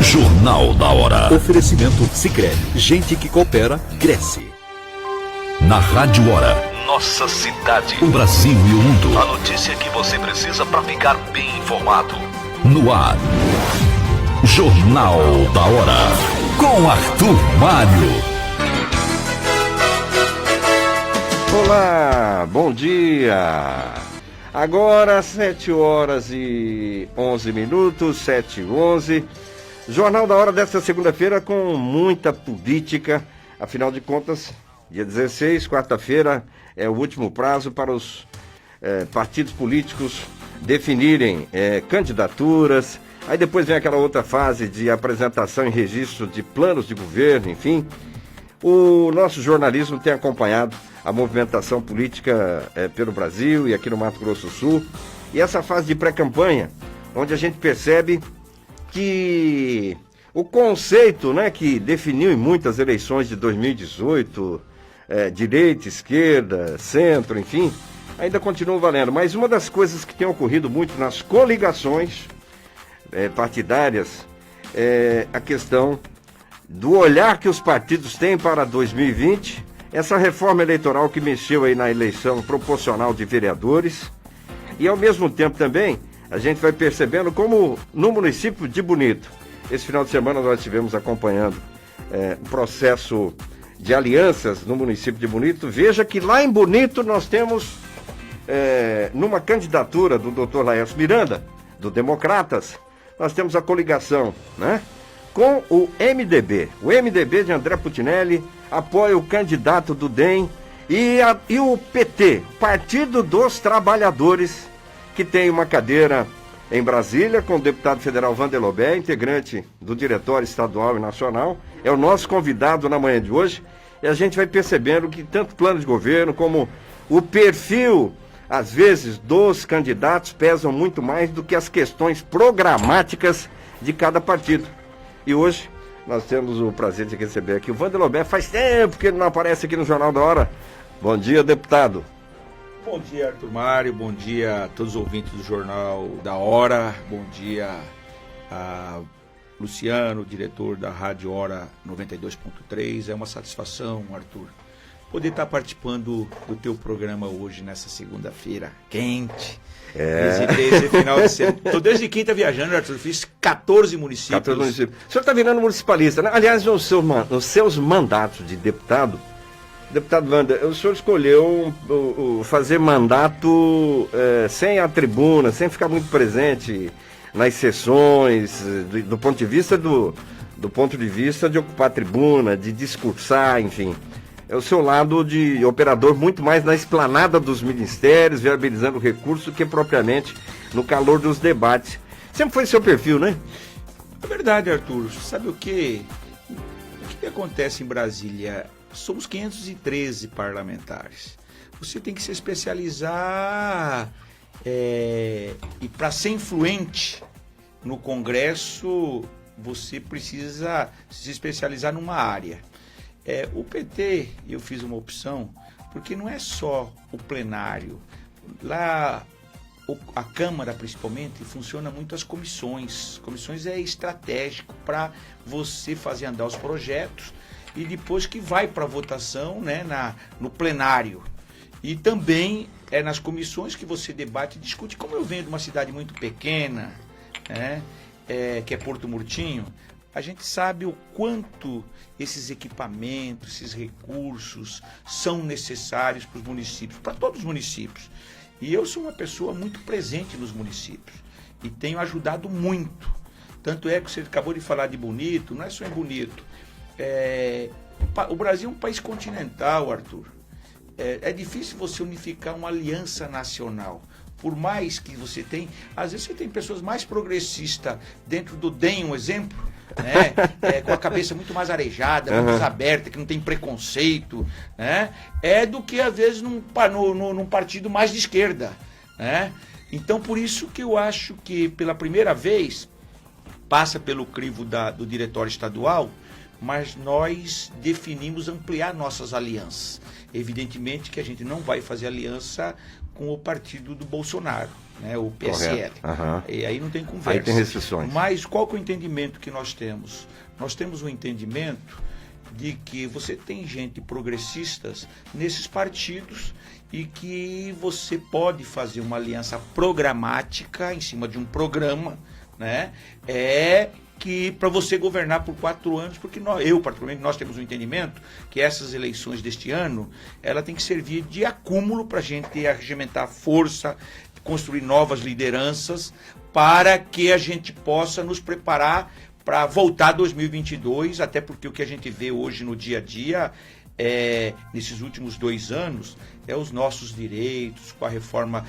Jornal da Hora. Oferecimento Sicredi. Gente que coopera, cresce. Na Rádio Hora. Nossa cidade. O Brasil e o mundo. A notícia que você precisa para ficar bem informado. No ar. Jornal da Hora. Com Arthur Mário. Olá, bom dia. Agora 7h11, 7h11. Jornal da Hora desta segunda-feira com muita política. Afinal de contas, dia 16, quarta-feira, é o último prazo para os partidos políticos definirem candidaturas. Aí depois vem aquela outra fase de apresentação e registro de planos de governo, enfim. O nosso jornalismo tem acompanhado a movimentação política pelo Brasil e aqui no Mato Grosso do Sul. E essa fase de pré-campanha, onde a gente percebe que o conceito, que definiu em muitas eleições de 2018, direita, esquerda, centro, enfim, ainda continua valendo. Mas uma das coisas que tem ocorrido muito nas coligações partidárias é a questão do olhar que os partidos têm para 2020, essa reforma eleitoral que mexeu aí na eleição proporcional de vereadores, e ao mesmo tempo também a gente vai percebendo como no município de Bonito, esse final de semana nós estivemos acompanhando o processo de alianças no município de Bonito. Veja que lá em Bonito nós temos, numa candidatura do Dr. Laércio Miranda, do Democratas, nós temos a coligação, com o MDB. O MDB de André Putinelli apoia o candidato do DEM e o PT, Partido dos Trabalhadores, que tem uma cadeira em Brasília com o deputado federal Vanderlobé, integrante do Diretório Estadual e Nacional. É o nosso convidado na manhã de hoje. E a gente vai percebendo que tanto o plano de governo como o perfil, às vezes, dos candidatos pesam muito mais do que as questões programáticas de cada partido. E hoje nós temos o prazer de receber aqui o Vanderlobé. Faz tempo que ele não aparece aqui no Jornal da Hora. Bom dia, deputado. Bom dia, Arthur Mário, bom dia a todos os ouvintes do Jornal da Hora, bom dia a Luciano, diretor da Rádio Hora 92.3, é uma satisfação, Arthur, poder estar participando do teu programa hoje, nessa segunda-feira quente. Esse final de semana. Estou desde quinta viajando, Arthur, fiz 14 municípios. 14 municípios. O senhor está virando municipalista, né? Aliás, nos seus mandatos de deputado, deputado Wander, o senhor escolheu fazer mandato sem a tribuna, sem ficar muito presente nas sessões, do ponto de vista de ocupar a tribuna, de discursar, enfim. É o seu lado de operador muito mais na esplanada dos ministérios, viabilizando recursos, que propriamente no calor dos debates. Sempre foi seu perfil, né? É verdade, Arthur. Sabe o que acontece em Brasília? Somos 513 parlamentares. Você tem que se especializar e para ser influente no Congresso, você precisa se especializar numa área. O PT, eu fiz uma opção, porque não é só o plenário. Lá, a Câmara, principalmente, funciona muito as comissões. Comissões é estratégico para você fazer andar os projetos e depois que vai para a votação, no plenário. E também é nas comissões que você debate e discute. Como eu venho de uma cidade muito pequena, que é Porto Murtinho, a gente sabe o quanto esses equipamentos, esses recursos são necessários para os municípios, para todos os municípios. E eu sou uma pessoa muito presente nos municípios e tenho ajudado muito. Tanto é que você acabou de falar de Bonito, não é só em Bonito. O Brasil é um país continental, Arthur. É difícil você unificar uma aliança nacional. Por mais que você tem... Às vezes você tem pessoas mais progressistas dentro do DEM, um exemplo, com a cabeça muito mais arejada, muito mais aberta, que não tem preconceito, do que às vezes num partido mais de esquerda. Então, por isso que eu acho que pela primeira vez passa pelo crivo do Diretório Estadual, mas nós definimos ampliar nossas alianças. Evidentemente que a gente não vai fazer aliança com o partido do Bolsonaro. né, o PSL. Uhum. E aí não tem conversa. Aí tem restrições. Mas qual que é o entendimento que nós temos? Nós temos um entendimento de que você tem gente progressistas nesses partidos e que você pode fazer uma aliança programática em cima de um programa, né? Que para você governar por 4 anos, porque particularmente, nós temos um entendimento que essas eleições deste ano, ela tem que servir de acúmulo para a gente arregimentar força, construir novas lideranças, para que a gente possa nos preparar para voltar 2022, até porque o que a gente vê hoje no dia a dia, nesses últimos 2 anos, os nossos direitos, com a reforma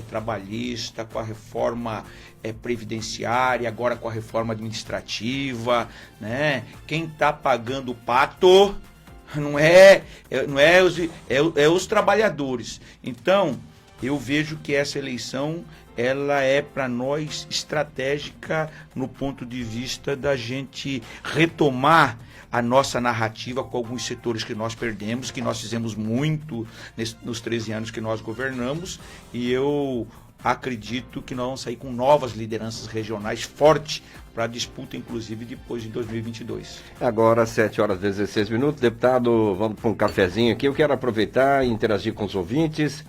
trabalhista, com a reforma previdenciária, agora com a reforma administrativa, né? Quem está pagando o pato os trabalhadores. Então, eu vejo que essa eleição ela é para nós estratégica no ponto de vista da gente retomar a nossa narrativa com alguns setores que nós perdemos, que nós fizemos muito nos 13 anos que nós governamos, e eu acredito que nós vamos sair com novas lideranças regionais fortes para a disputa, inclusive, depois de 2022. Agora, 7h16. Deputado, vamos para um cafezinho aqui. Eu quero aproveitar e interagir com os ouvintes.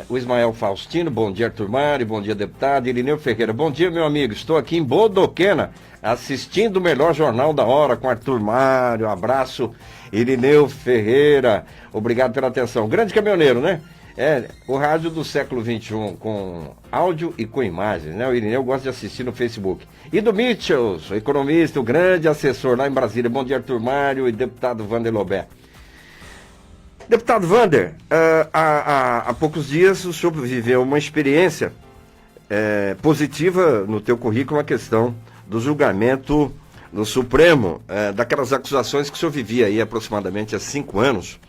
O Ismael Faustino, bom dia, Arthur Mário, bom dia, deputado. Irineu Ferreira, bom dia, meu amigo. Estou aqui em Bodoquena, assistindo o melhor Jornal da Hora com Arthur Mário. Abraço, Irineu Ferreira. Obrigado pela atenção. Grande caminhoneiro, né? O rádio do século XXI, com áudio e com imagens, né? O Irineu gosta de assistir no Facebook. E do Mitchell, o economista, o grande assessor lá em Brasília. Bom dia, Arthur Mário e deputado Wander Lobé. Deputado Wander, há poucos dias o senhor viveu uma experiência positiva no teu currículo, a questão do julgamento no Supremo, daquelas acusações que o senhor vivia aí aproximadamente há 5 anos,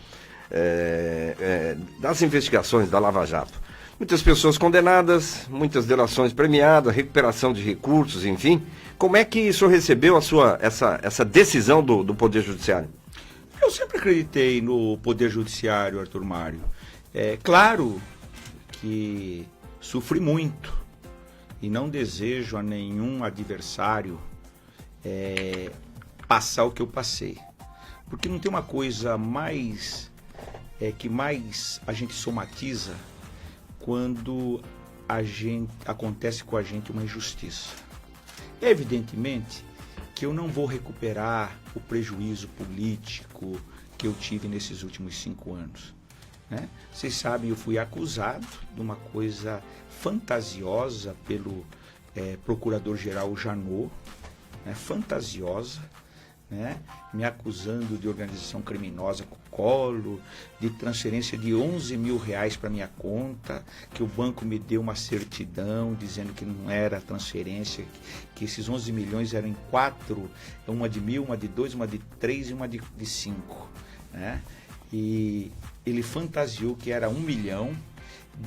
das investigações da Lava Jato. Muitas pessoas condenadas, muitas delações premiadas, recuperação de recursos, enfim. Como é que o senhor recebeu essa decisão do Poder Judiciário? Eu sempre acreditei no Poder Judiciário, Arthur Mário. Claro que sofri muito e não desejo a nenhum adversário passar o que eu passei. Porque não tem uma coisa que mais a gente somatiza quando acontece com a gente uma injustiça. Evidentemente que eu não vou recuperar o prejuízo político que eu tive nesses últimos 5 anos, né? Vocês sabem, eu fui acusado de uma coisa fantasiosa pelo procurador-geral Janot, né? Fantasiosa, né? Me acusando de organização criminosa com colo, de transferência de R$11 mil para minha conta, que o banco me deu uma certidão dizendo que não era transferência, que esses 11 milhões eram em 4, uma de 1.000, uma de 2, uma de 3 e uma de 5, né? E ele fantasiou que era 1 milhão,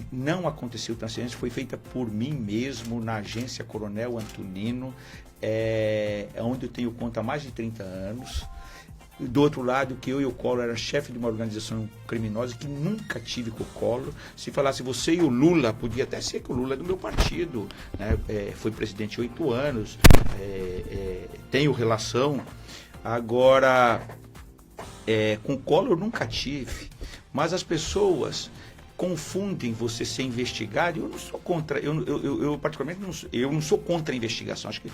não aconteceu transferência, foi feita por mim mesmo na agência Coronel Antonino, onde eu tenho conta há mais de 30 anos. Do outro lado, que eu e o Collor era chefe de uma organização criminosa que nunca tive com o Collor. Se falasse você e o Lula, podia até ser que o Lula é do meu partido, né? Foi presidente 8 anos, tenho relação. Agora, com o Collor nunca tive, mas as pessoas confundem você ser investigado. Eu não sou contra, eu particularmente não sou contra a investigação. Acho que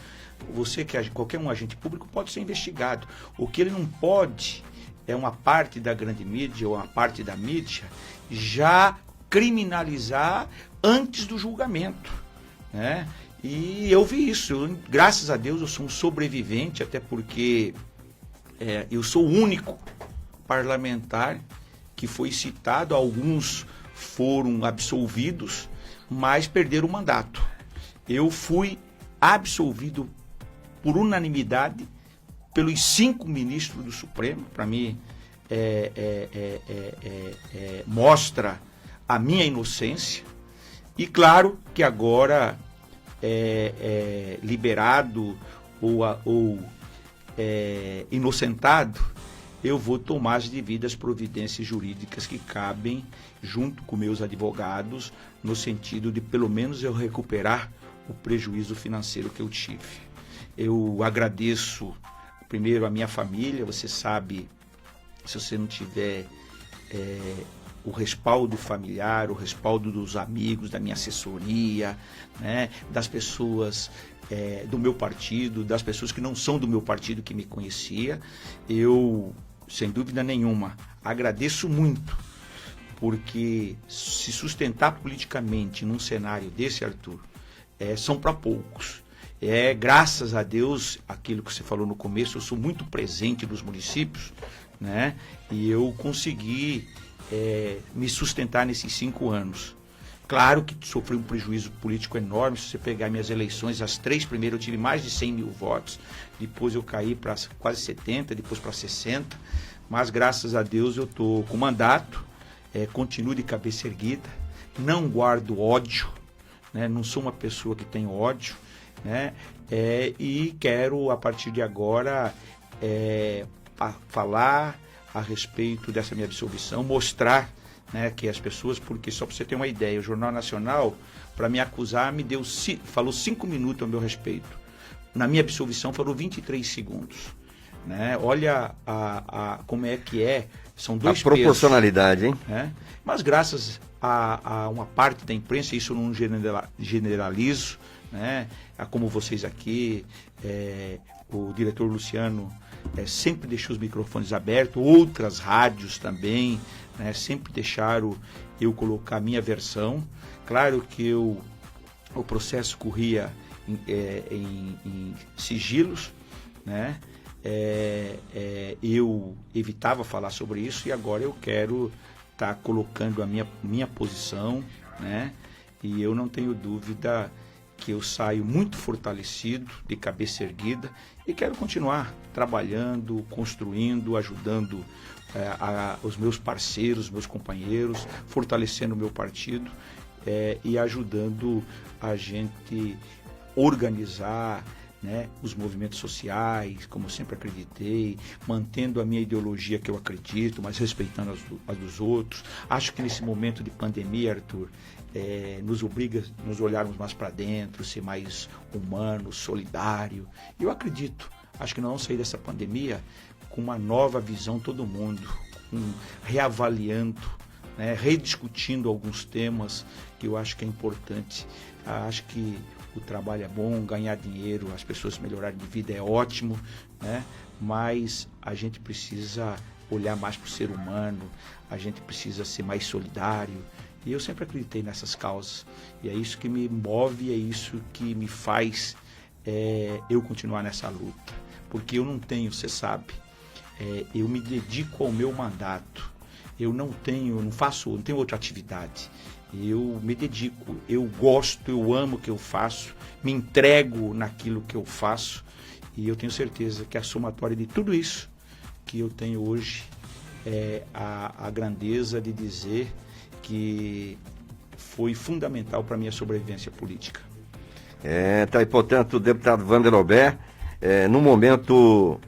qualquer um agente público pode ser investigado. O que ele não pode é uma parte da grande mídia ou uma parte da mídia já criminalizar antes do julgamento, né? E eu vi isso. Graças a Deus eu sou um sobrevivente, até porque eu sou o único parlamentar que foi citado. Alguns foram absolvidos, mas perderam o mandato. Eu fui absolvido por unanimidade pelos 5 ministros do Supremo. Para mim, mostra a minha inocência. E claro que agora liberado ou inocentado, eu vou tomar as devidas providências jurídicas que cabem, junto com meus advogados, no sentido de pelo menos eu recuperar o prejuízo financeiro que eu tive. Eu agradeço primeiro a minha família. Você sabe, se você não tiver o respaldo familiar, o respaldo dos amigos, da minha assessoria, né, das pessoas do meu partido, das pessoas que não são do meu partido que me conhecia, eu, sem dúvida nenhuma, agradeço muito, porque se sustentar politicamente num cenário desse, Arthur, são para poucos. Graças a Deus, aquilo que você falou no começo, eu sou muito presente nos municípios, né? E eu consegui me sustentar nesses 5 anos. Claro que sofri um prejuízo político enorme. Se você pegar minhas eleições, as 3 primeiras eu tive mais de 100 mil votos, depois eu caí para quase 70, depois para 60, mas graças a Deus eu estou com mandato, continuo de cabeça erguida, não guardo ódio, né? Não sou uma pessoa que tem ódio, né? E quero, a partir de agora, falar a respeito dessa minha absolvição, mostrar, né, que as pessoas, porque só para você ter uma ideia, o Jornal Nacional, para me acusar, falou 5 minutos a meu respeito. Na minha absolvição falou 23 segundos. Né? Olha como são 2 pesos. A proporcionalidade, hein? Né? Mas graças a uma parte da imprensa, isso eu não generalizo, né? Como vocês aqui, o diretor Luciano sempre deixou os microfones abertos, outras rádios também, né? Sempre deixaram eu colocar a minha versão. Claro que o processo corria em sigilos, né? Eu evitava falar sobre isso, e agora eu quero estar colocando a minha posição, né? E eu não tenho dúvida que eu saio muito fortalecido, de cabeça erguida, e quero continuar trabalhando, construindo, ajudando os meus parceiros, meus companheiros, fortalecendo o meu partido e ajudando a gente organizar, né, os movimentos sociais, como eu sempre acreditei, mantendo a minha ideologia que eu acredito, mas respeitando as dos outros. Acho que nesse momento de pandemia, Arthur, nos obriga a nos olharmos mais para dentro, ser mais humano, solidário. Eu acredito, acho que nós vamos sair dessa pandemia com uma nova visão, todo mundo, reavaliando, né, rediscutindo alguns temas que eu acho que é importante. Acho que o trabalho é bom, ganhar dinheiro, as pessoas melhorarem de vida é ótimo, né? Mas a gente precisa olhar mais para o ser humano, a gente precisa ser mais solidário. E eu sempre acreditei nessas causas. E é isso que me move, é isso que me faz eu continuar nessa luta. Porque eu não tenho, você sabe, eu me dedico ao meu mandato. Eu não tenho outra atividade. Eu me dedico, eu gosto, eu amo o que eu faço, me entrego naquilo que eu faço, e eu tenho certeza que a somatória de tudo isso que eu tenho hoje é a grandeza de dizer que foi fundamental para a minha sobrevivência política. Tá aí, portanto, o deputado Wander Albert, num momento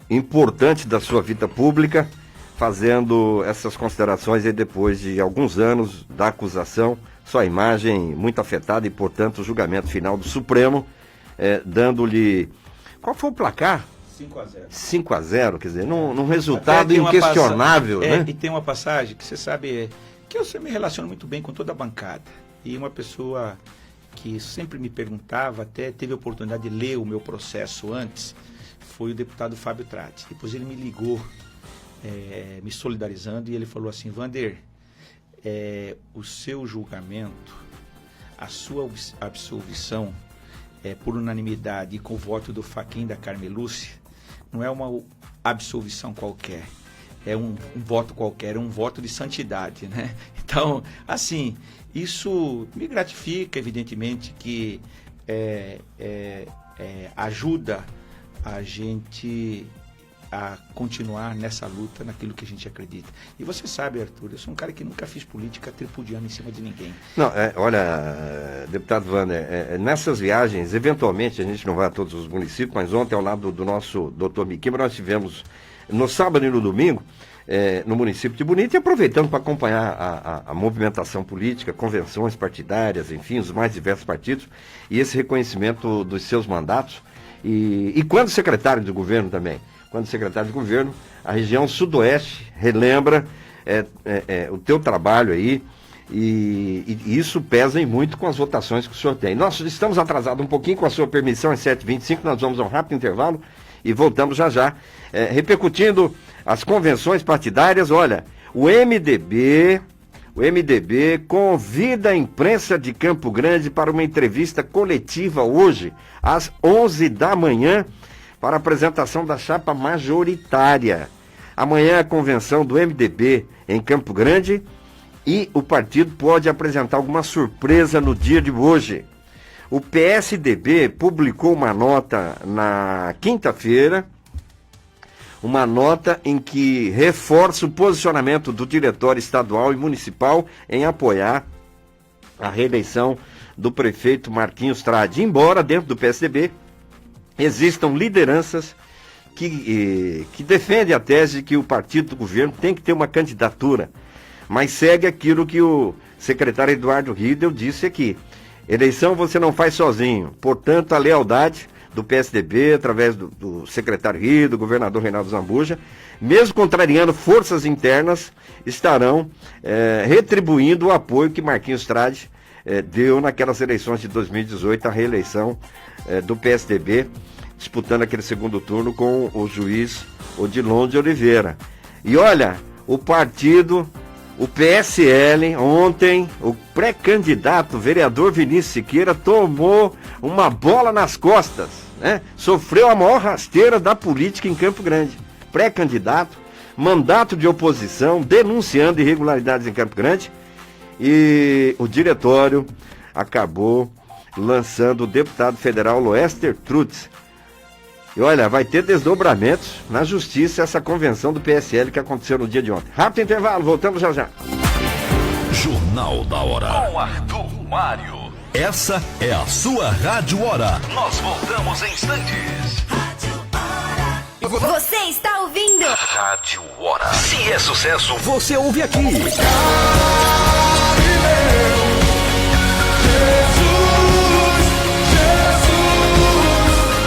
importante da sua vida pública, fazendo essas considerações aí depois de alguns anos da acusação, sua imagem muito afetada e, portanto, o julgamento final do Supremo, dando-lhe... Qual foi o placar? 5-0. 5-0, quer dizer, num resultado inquestionável, né? E tem uma passagem que você sabe que eu sempre me relaciono muito bem com toda a bancada. E uma pessoa que sempre me perguntava, até teve a oportunidade de ler o meu processo antes, foi o deputado Fábio Tratti. Depois ele me ligou, me solidarizando, e ele falou assim: Wander, o seu julgamento, a sua absolvição por unanimidade e com o voto do Fachin e da Carmelúcia, não é uma absolvição qualquer, é um voto qualquer, é um voto de santidade, né? Então, assim, isso me gratifica, evidentemente, que ajuda a gente a continuar nessa luta, naquilo que a gente acredita. E você sabe, Arthur, eu sou um cara que nunca fiz política tripudiando em cima de ninguém. Não, olha, deputado Wander, nessas viagens, eventualmente, a gente não vai a todos os municípios, mas ontem, ao lado do nosso doutor Miquimba, nós tivemos no sábado e no domingo, no município de Bonito, e aproveitando para acompanhar a movimentação política, convenções partidárias, enfim, os mais diversos partidos, e esse reconhecimento dos seus mandatos. E quando secretário de governo também, a região sudoeste relembra o teu trabalho aí, e isso pesa muito com as votações que o senhor tem. Nós estamos atrasados um pouquinho, com a sua permissão, às 7h25, nós vamos a um rápido intervalo e voltamos já, repercutindo as convenções partidárias. Olha, o MDB convida a imprensa de Campo Grande para uma entrevista coletiva hoje, às 11 da manhã, para a apresentação da chapa majoritária. Amanhã a convenção do MDB em Campo Grande, e o partido pode apresentar alguma surpresa no dia de hoje. O PSDB publicou uma nota na quinta-feira, uma nota em que reforça o posicionamento do diretório estadual e municipal em apoiar a reeleição do prefeito Marquinhos Trade. Embora dentro do PSDB existam lideranças que defendem a tese de que o partido do governo tem que ter uma candidatura, mas segue aquilo que o secretário Eduardo Riedel disse aqui: eleição você não faz sozinho, portanto a lealdade do PSDB, através do secretário Riedel, do governador Reinaldo Zambuja, mesmo contrariando forças internas, estarão retribuindo o apoio que Marquinhos Trade deu naquelas eleições de 2018, a reeleição do PSDB, disputando aquele segundo turno com o juiz Odilon de Oliveira. E olha, o PSL, ontem, o pré-candidato vereador Vinícius Siqueira tomou uma bola nas costas, né? Sofreu a maior rasteira da política em Campo Grande. Pré-candidato, mandato de oposição, denunciando irregularidades em Campo Grande, e o diretório acabou lançando o deputado federal Loester Trutz. E olha, vai ter desdobramentos na justiça essa convenção do PSL que aconteceu no dia de ontem. Rápido intervalo, voltamos já já. Jornal da Hora. Com Arthur Mário. Essa é a sua Rádio Hora. Nós voltamos em instantes. Você está ouvindo Rádio Hora. Se é sucesso, você ouve aqui.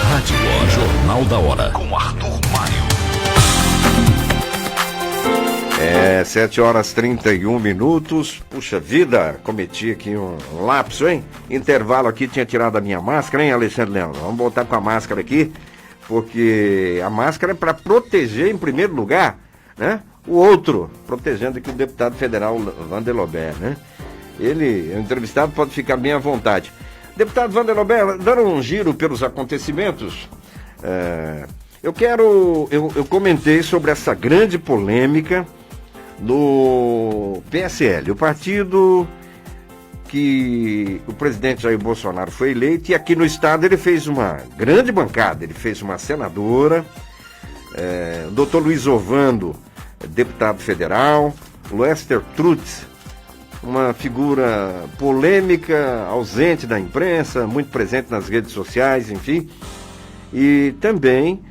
Rádio Hora. Jornal da Hora. Com Arthur Mário. 7h31. Puxa vida, cometi aqui um lapso, hein? Intervalo aqui, tinha tirado a minha máscara, hein, Alexandre Leão? Vamos voltar com a máscara aqui, porque a máscara é para proteger, em primeiro lugar, né, o outro, protegendo aqui o deputado federal Vanderlobé, né? Ele, o entrevistado, pode ficar bem à vontade. Deputado Vanderlobé, dando um giro pelos acontecimentos, eu comentei sobre essa grande polêmica no PSL, o partido que o presidente Jair Bolsonaro foi eleito, e aqui no estado ele fez uma grande bancada, ele fez uma senadora, o doutor Luiz Ovando, deputado federal, Loester Trutz, uma figura polêmica, ausente da imprensa, muito presente nas redes sociais, enfim, e também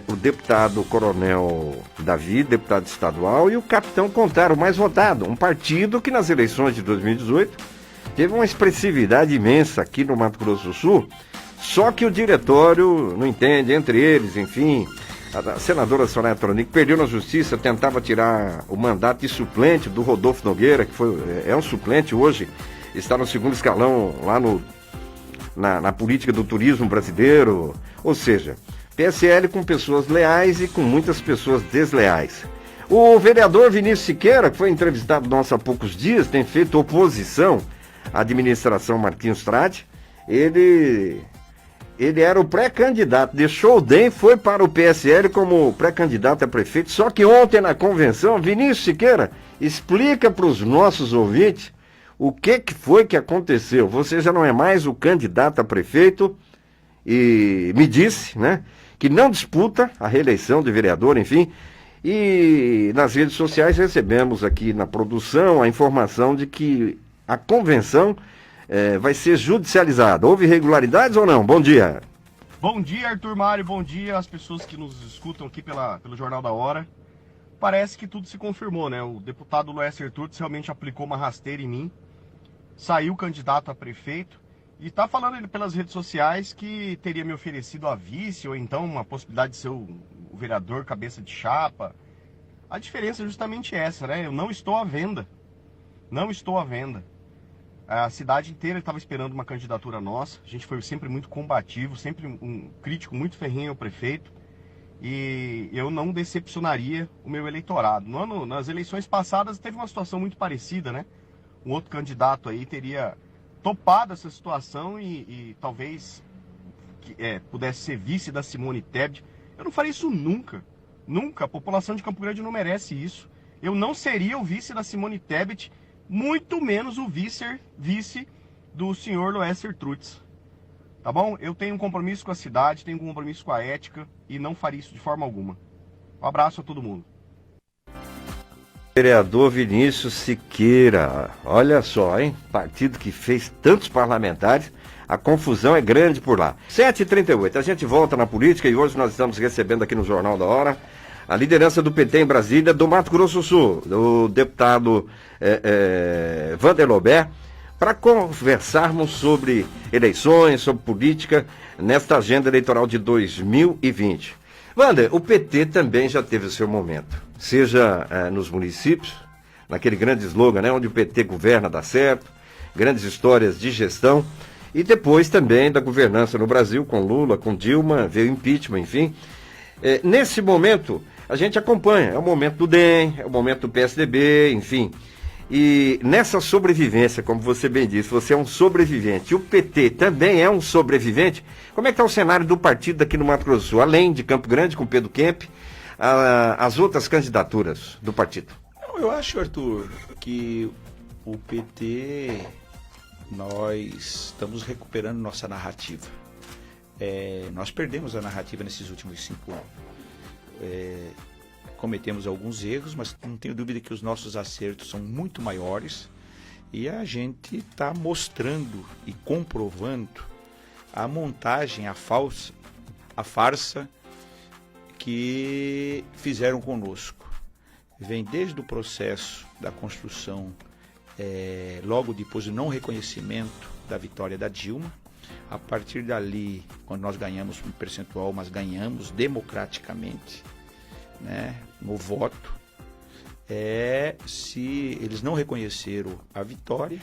o deputado Coronel Davi, deputado estadual, e o capitão Contar, o mais votado, um partido que nas eleições de 2018 teve uma expressividade imensa aqui no Mato Grosso do Sul, só que o diretório não entende, entre eles, enfim. A senadora Soraya Tronic perdeu na justiça, tentava tirar o mandato de suplente do Rodolfo Nogueira, que é um suplente hoje, está no segundo escalão lá na política do turismo brasileiro. Ou seja, PSL com pessoas leais e com muitas pessoas desleais. O vereador Vinícius Siqueira, que foi entrevistado nosso há poucos dias, tem feito oposição à administração Marquinhos Trade. Ele era o pré-candidato, deixou o DEM, foi para o PSL como pré-candidato a prefeito, só que ontem na convenção, Vinícius Siqueira, explica para os nossos ouvintes o que foi que aconteceu. Você já não é mais o candidato a prefeito e me disse, né, que não disputa a reeleição de vereador, enfim, e nas redes sociais recebemos aqui na produção a informação de que a convenção vai ser judicializada. Houve irregularidades ou não? Bom dia. Bom dia, Arthur Mário, bom dia às pessoas que nos escutam aqui pelo Jornal da Hora. Parece que tudo se confirmou, né? O deputado Loécer Turtz realmente aplicou uma rasteira em mim, saiu candidato a prefeito e tá falando ele pelas redes sociais que teria me oferecido a vice ou então uma possibilidade de ser o vereador cabeça de chapa. A diferença é justamente essa, né? Eu não estou à venda. Não estou à venda. A cidade inteira estava esperando uma candidatura nossa. A gente foi sempre muito combativo, sempre um crítico muito ferrenho ao prefeito. E eu não decepcionaria o meu eleitorado. Nas eleições passadas teve uma situação muito parecida, né? Um outro candidato aí teria topado essa situação e talvez pudesse ser vice da Simone Tebet. Eu não faria isso nunca. Nunca. A população de Campo Grande não merece isso. Eu não seria o vice da Simone Tebet, muito menos o vice do senhor Loécer Turtz. Tá bom? Eu tenho um compromisso com a cidade, tenho um compromisso com a ética e não faria isso de forma alguma. Um abraço a todo mundo. Vereador Vinícius Siqueira, olha só, hein? Partido que fez tantos parlamentares, a confusão é grande por lá. 7h38, a gente volta na política e hoje nós estamos recebendo aqui no Jornal da Hora a liderança do PT em Brasília, do Mato Grosso do Sul, do deputado Wander Lobé, para conversarmos sobre eleições, sobre política, nesta agenda eleitoral de 2020. Wander, o PT também já teve o seu momento, seja nos municípios, naquele grande slogan, né, onde o PT governa, dá certo, grandes histórias de gestão, e depois também da governança no Brasil, com Lula, com Dilma, veio impeachment, enfim. Nesse momento, a gente acompanha, é o momento do DEM, é o momento do PSDB, enfim. E nessa sobrevivência, como você bem disse, você é um sobrevivente, e o PT também é um sobrevivente. Como é que está o cenário do partido aqui no Mato Grosso do Sul, além de Campo Grande, com Pedro Kemp, as outras candidaturas do partido? Eu acho, Arthur, que o PT, nós estamos recuperando nossa narrativa. Nós perdemos a narrativa nesses últimos 5 anos. Cometemos alguns erros, mas não tenho dúvida que os nossos acertos são muito maiores e a gente está mostrando e comprovando a montagem, a farsa que fizeram conosco. Vem desde o processo da construção, logo depois do não reconhecimento da vitória da Dilma. A partir dali, quando nós ganhamos um percentual, mas ganhamos democraticamente, né, no voto, se eles não reconheceram a vitória,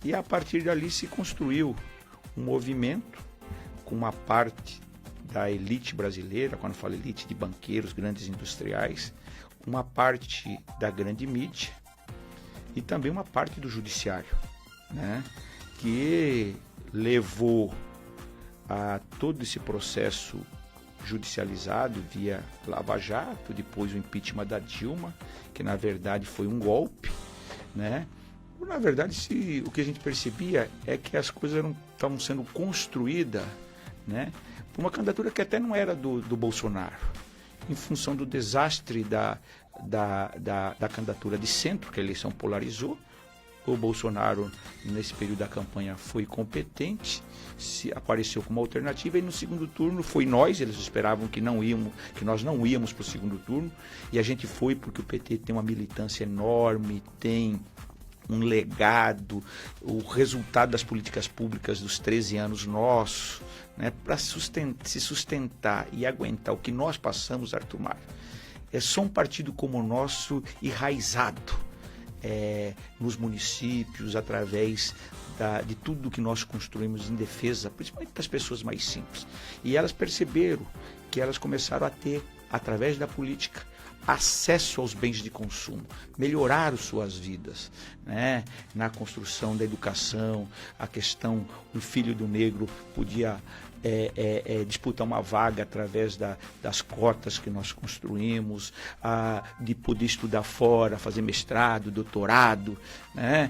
e a partir dali se construiu um movimento com uma parte da elite brasileira, quando eu falo elite, de banqueiros, grandes industriais, uma parte da grande mídia e também uma parte do judiciário, né, que levou a todo esse processo judicializado via Lava Jato, depois o impeachment da Dilma, que na verdade foi um golpe, né? Na verdade, o que a gente percebia é que as coisas estavam sendo construídas, né, por uma candidatura que até não era do Bolsonaro, em função do desastre da candidatura de centro, que a eleição polarizou. O Bolsonaro, nesse período da campanha, foi competente, apareceu como alternativa, e no segundo turno foi nós, eles esperavam que nós não íamos para o segundo turno, e a gente foi porque o PT tem uma militância enorme, tem um legado, o resultado das políticas públicas dos 13 anos nossos, né, para se sustentar e aguentar o que nós passamos, Arthur Mário. É só um partido como o nosso, enraizado nos municípios, através de tudo que nós construímos em defesa, principalmente das pessoas mais simples. E elas perceberam que elas começaram a ter, através da política, acesso aos bens de consumo, melhoraram suas vidas, né? Na construção da educação, a questão, um filho do negro podia disputar uma vaga através das cotas que nós construímos, de poder estudar fora, fazer mestrado, doutorado, né?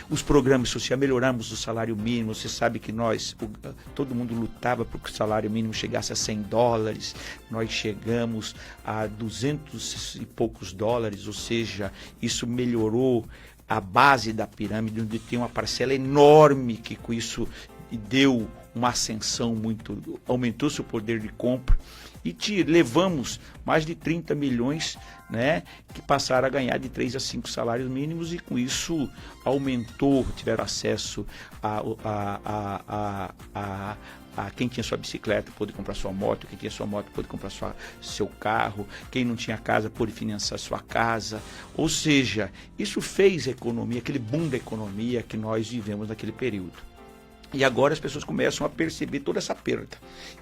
Os programas sociais, melhoramos o salário mínimo. Você sabe que todo mundo lutava para que o salário mínimo chegasse a $100, nós chegamos a 200 e poucos dólares, ou seja, isso melhorou a base da pirâmide, onde tem uma parcela enorme que com isso deu uma ascensão muito, aumentou-se o poder de compra e levamos mais de 30 milhões, né, que passaram a ganhar de 3 a 5 salários mínimos e com isso aumentou, tiveram acesso a quem tinha sua bicicleta pôde comprar sua moto, quem tinha sua moto pôde comprar seu carro, quem não tinha casa pôde financiar sua casa. Ou seja, isso fez a economia, aquele boom da economia que nós vivemos naquele período. E agora as pessoas começam a perceber toda essa perda.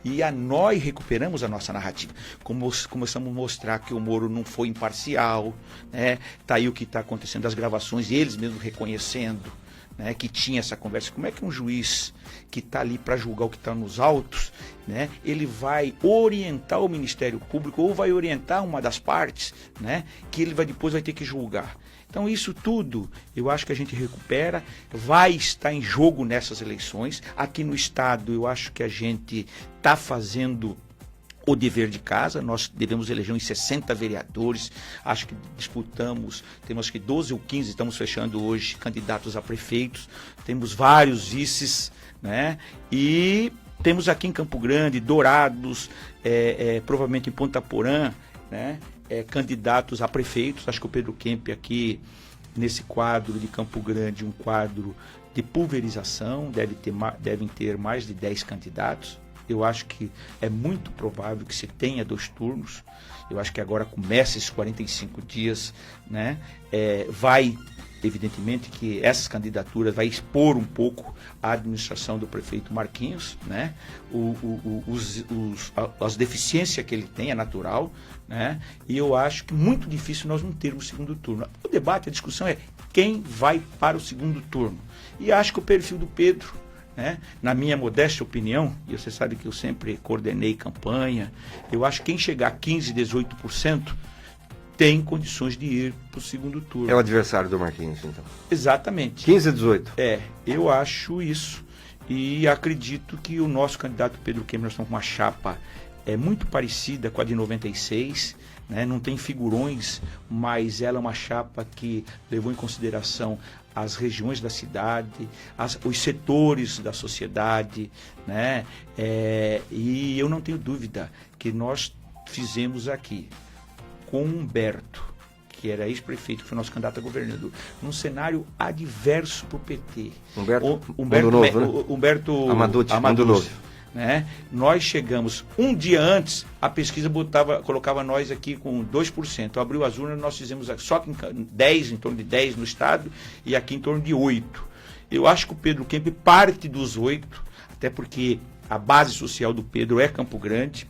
E nós recuperamos a nossa narrativa. Começamos a mostrar que o Moro não foi imparcial, né? Tá aí o que está acontecendo, as gravações, eles mesmos reconhecendo, né, que tinha essa conversa. Como é que um juiz que está ali para julgar o que está nos autos, né, ele vai orientar o Ministério Público ou vai orientar uma das partes, né, que ele depois vai ter que julgar. Então isso tudo eu acho que a gente recupera, vai estar em jogo nessas eleições. Aqui no Estado eu acho que a gente está fazendo o dever de casa, nós devemos eleger uns 60 vereadores, acho que disputamos, temos que 12 ou 15, estamos fechando hoje candidatos a prefeitos, temos vários vices, né? E temos aqui em Campo Grande, Dourados, provavelmente em Ponta Porã, né? Candidatos a prefeitos. Acho que o Pedro Kemp aqui, nesse quadro de Campo Grande, um quadro de pulverização, devem ter mais de 10 candidatos. Eu acho que é muito provável que se tenha 2 turnos. Eu acho que agora começa esses 45 dias, né? Vai, evidentemente, que essas candidaturas vai expor um pouco a administração do prefeito Marquinhos, né? As deficiências que ele tem, é natural, né? E eu acho que muito difícil nós não termos segundo turno. O debate, a discussão é quem vai para o segundo turno. E acho que o perfil do Pedro, né, na minha modesta opinião, e você sabe que eu sempre coordenei campanha, eu acho que quem chegar a 15%, 18% tem condições de ir para o segundo turno. É o adversário do Marquinhos, então. Exatamente. 15 a 18. Eu acho isso. E acredito que o nosso candidato Pedro Kemp, nós estamos com uma chapa muito parecida com a de 96, né? Não tem figurões, mas ela é uma chapa que levou em consideração as regiões da cidade, os setores da sociedade, né? E eu não tenho dúvida que nós fizemos aqui com Humberto, que era ex-prefeito, que foi nosso candidato a governador, num cenário adverso para o PT. Humberto Amaduzzi. Né? Nós chegamos um dia antes, a pesquisa colocava nós aqui com 2%. Abriu as urnas, nós fizemos só em torno de 10 no estado e aqui em torno de 8. Eu acho que o Pedro Kemp parte dos 8, até porque a base social do Pedro é Campo Grande,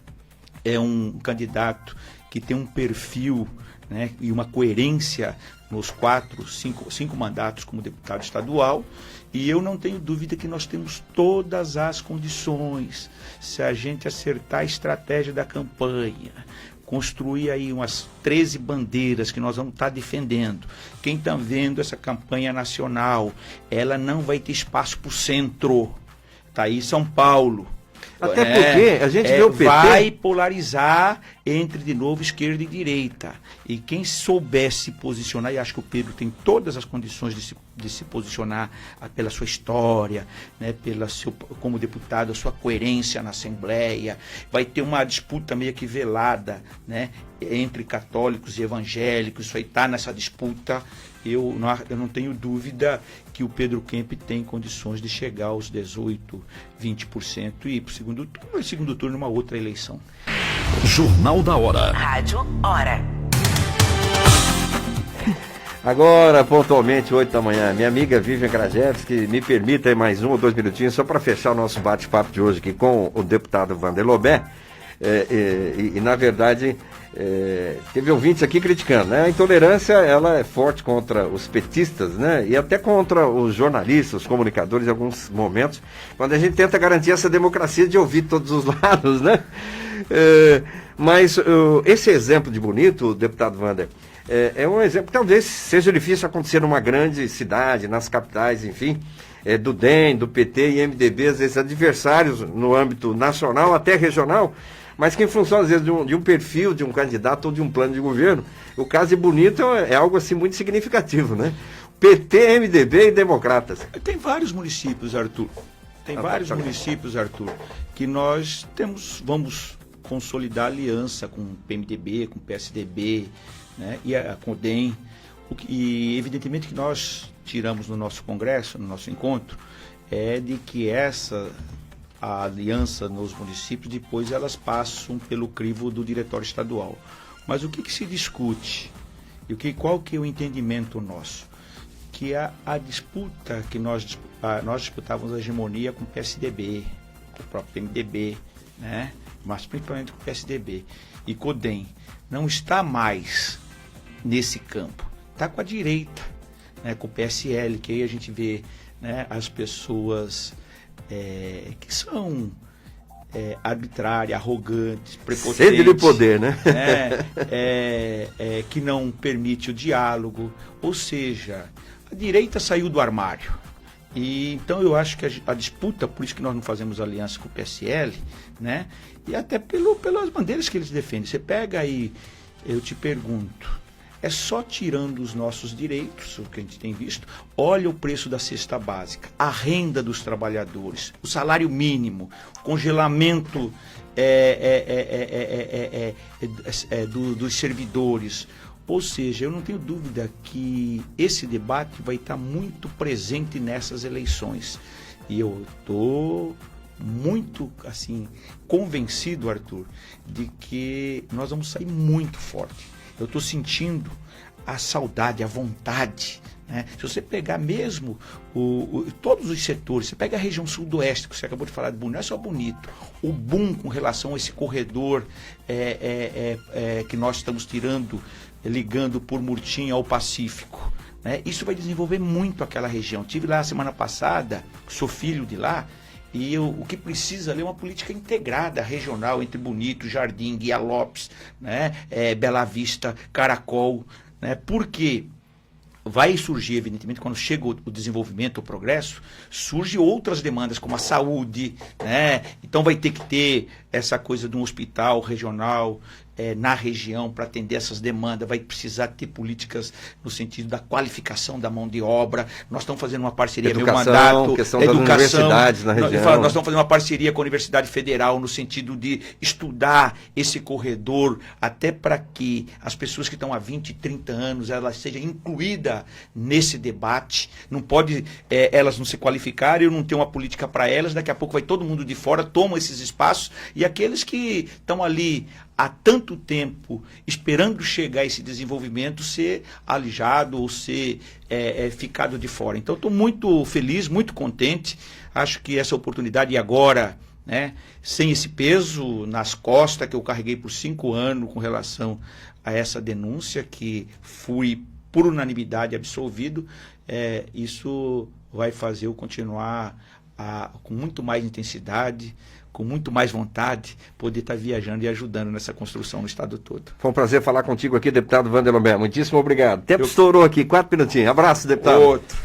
é um candidato que tem um perfil, né, e uma coerência nos 5 mandatos como deputado estadual, e eu não tenho dúvida que nós temos todas as condições, se a gente acertar a estratégia da campanha, construir aí umas 13 bandeiras que nós vamos estar defendendo. Quem está vendo essa campanha nacional, ela não vai ter espaço para o centro. Está aí São Paulo. Até porque a gente vê o PT... vai polarizar entre, de novo, esquerda e direita. E quem soubesse se posicionar, e acho que o Pedro tem todas as condições de se posicionar pela sua história, né, como deputado, a sua coerência na Assembleia, vai ter uma disputa meio que velada, né, entre católicos e evangélicos. Isso aí está nessa disputa. Eu não tenho dúvida que o Pedro Kemp tem condições de chegar aos 18%, 20% e ir para o segundo turno numa outra eleição. Jornal da Hora. Rádio Hora. Agora, pontualmente, 8 da manhã, minha amiga Vivian Krajewski, me permita aí mais 1 ou 2 minutinhos só para fechar o nosso bate-papo de hoje aqui com o deputado Vander Lobé. Na verdade, teve ouvintes aqui criticando, né? A intolerância, ela é forte contra os petistas, né? E até contra os jornalistas, os comunicadores em alguns momentos, quando a gente tenta garantir essa democracia de ouvir todos os lados, né? Mas esse exemplo de Bonito, deputado Vander, é um exemplo que talvez seja difícil acontecer numa grande cidade, nas capitais, enfim, do DEM, do PT e MDB, às vezes adversários no âmbito nacional, até regional, mas que em função, às vezes, de um perfil, de um candidato ou de um plano de governo, o caso de Bonito é algo assim muito significativo, né? PT, MDB e Democratas. Tem vários municípios, Arthur, Tem vários municípios, Arthur, que nós vamos consolidar aliança com o PMDB, com o PSDB, né, e com o DEM. E evidentemente que nós tiramos no nosso congresso, no nosso encontro, é de que a aliança nos municípios, depois elas passam pelo crivo do diretório estadual. Mas o que se discute? E qual que é o entendimento nosso? Que a disputa que nós disputávamos a hegemonia com o PSDB, com o próprio PMDB, né? Mas principalmente com o PSDB e com o DEM, não está mais nesse campo. Está com a direita, né? Com o PSL, que aí a gente vê, né, as pessoas que são arbitrárias, arrogantes, prepotentes. Sede de poder, né? Que não permite o diálogo. Ou seja, a direita saiu do armário. E então eu acho que a disputa, por isso que nós não fazemos aliança com o PSL, né? E até pelas bandeiras que eles defendem. Você pega aí, eu te pergunto, é só tirando os nossos direitos, o que a gente tem visto. Olha o preço da cesta básica, a renda dos trabalhadores, o salário mínimo, o congelamento dos servidores. Ou seja, eu não tenho dúvida que esse debate vai estar muito presente nessas eleições. E eu estou muito assim convencido, Arthur, de que nós vamos sair muito forte. Eu estou sentindo a saudade, a vontade, né? Se você pegar mesmo todos os setores, você pega a região sudoeste, que você acabou de falar de Bonito, não é só Bonito, o boom com relação a esse corredor que nós estamos tirando, ligando por Murtinha ao Pacífico, né? Isso vai desenvolver muito aquela região. Estive lá semana passada, sou filho de lá, e o que precisa ali é uma política integrada, regional, entre Bonito, Jardim, Guia Lopes, né? Bela Vista, Caracol, né? Porque vai surgir, evidentemente, quando chega o desenvolvimento, o progresso, surgem outras demandas, como a saúde, né? Então vai ter que ter essa coisa de um hospital regional na região para atender essas demandas, vai precisar ter políticas no sentido da qualificação da mão de obra. Nós estamos fazendo uma parceria, educação, meu mandato, questão das universidades na região. Nós estamos fazendo uma parceria com a Universidade Federal no sentido de estudar esse corredor, até para que as pessoas que estão há 20, 30 anos, elas sejam incluídas nesse debate. Não pode elas não se qualificarem, eu não tenho uma política para elas, daqui a pouco vai todo mundo de fora, toma esses espaços, e aqueles que estão ali há tanto tempo esperando chegar esse desenvolvimento ser alijado ou ser ficado de fora. Então estou muito feliz, muito contente, acho que essa oportunidade agora, né, sem esse peso nas costas que eu carreguei por 5 anos com relação a essa denúncia, que fui por unanimidade absolvido, isso vai fazer eu continuar com muito mais intensidade, com muito mais vontade, poder estar viajando e ajudando nessa construção no estado todo. Foi um prazer falar contigo aqui, deputado Wanderlomé. Muitíssimo obrigado. Tempo estourou aqui, 4 minutinhos. Abraço, deputado. Outro.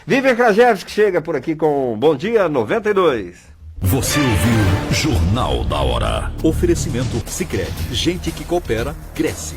Vivian Krajewski chega por aqui com Bom Dia 92. Você ouviu Jornal da Hora. Oferecimento Sicredi. Gente que coopera, cresce.